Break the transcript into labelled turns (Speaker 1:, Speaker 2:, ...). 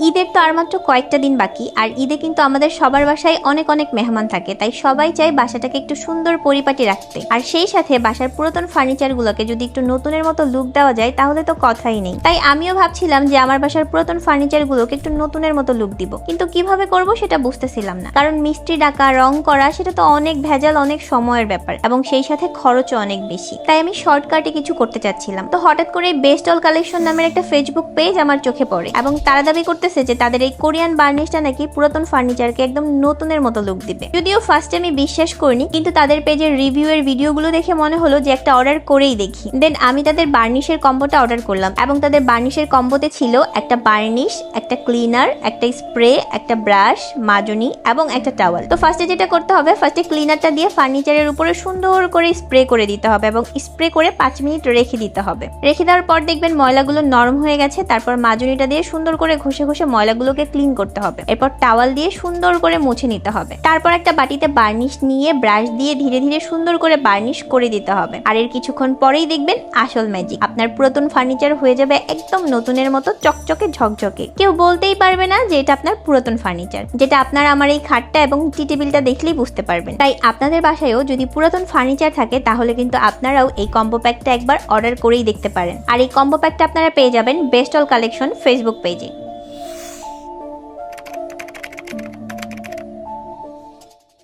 Speaker 1: ঈদের তো আর মাত্র কয়েকটা দিন বাকি, আর ঈদে কিন্তু আমাদের সবার বাসায় অনেক অনেক মেহমান থাকে, তাই সবাই চায় বাসাটাকে একটু সুন্দর পরিপাটি রাখতে। আর সেই সাথে বাসার পুরাতন ফার্নিচারগুলোকে যদি একটু নতুনের মতো লুক দেওয়া যায় তাহলে তো কথাই নেই। তাই আমিও ভাবছিলাম যে আমার বাসার পুরাতন ফার্নিচারগুলোকে একটু নতুনের মতো লুক দিব, কিন্তু কিভাবে করব সেটা বুঝতেছিলাম না। কারণ মিস্ত্রি ডাকা, রং করা সেটা তো অনেক ভেজাল, অনেক সময়ের ব্যাপার, এবং সেই সাথে খরচও অনেক বেশি। তাই আমি শর্টকাটে কিছু করতে চাচ্ছিলাম। তো হঠাৎ করে বেস্ট অল কালেকশন নামের একটা ফেসবুক পেজ আমার চোখে পড়ে, এবং তারা দাবি করতেছে যে তাদের এই কোরিয়ান বার্নিশটা নাকি পুরাতন ফার্নিচারকে একদম নতুনের মতো লুক দিবে। যদিও ফার্স্টে আমি বিশ্বাস করিনি, কিন্তু তাদের পেজের রিভিউ এর ভিডিওগুলো দেখে মনে হলো যে একটা অর্ডার করেই দেখি। দেন আমি তাদের বার্নিশের কম্বোটা অর্ডার করলাম, এবং তাদের বার্নিশের কম্বোতে ছিল একটা বার্নিশ, একটা ক্লিনার, একটা স্প্রে, একটা ব্রাশ, মাজনি এবং একটা টাওয়াল। তো ফার্স্টে যেটা করতে হবে, ফার্স্টে ক্লিনারটা দিয়ে ফার্নিচারের উপরে সুন্দর করে স্প্রে করে দিতে হবে, এবং স্প্রে করে 5 মিনিট রেখে দিতে হবে। রেখে দেওয়ার পর দেখবেন ময়লাগুলো নরম হয়ে গেছে। তারপর মাজনিটা দিয়ে সুন্দর করে ঘষে ঘষে ময়লাগুলোকে ক্লিন করতে হবে। এরপর টাওয়াল দিয়ে সুন্দর করে মুছে নিতে হবে। তারপর একটা বাটিতে বার্নিশ নিয়ে ব্রাশ দিয়ে ধীরে ধীরে সুন্দর করে বার্নিশ করে দিতে হবে। আর এর কিছুক্ষণ পরেই দেখবেন আসল ম্যাজিক, আপনার পুরাতন ফার্নিচার হয়ে যাবে একদম নতুনের মতো চকচকে ঝকঝকে। কেউ বলতেই পারবে না যে এটা আপনার পুরাতন ফার্নিচার, যেটা আপনারা আমার এই খাটটা এবং টি টেবিলটা দেখলেই বুঝতে পারবেন। তাই আপনাদের বাসায়ও যদি পুরাতন ফার্নিচার থাকে তাহলে কিন্তু আপনারাও এই কম্বো প্যাকটা একবার অর্ডার করেই দেখতে পারেন। আর এই কম্বো প্যাকটা আপনারা পেয়ে যাবেন বেস্ট অল কালেকশন ফেসবুক পেজে।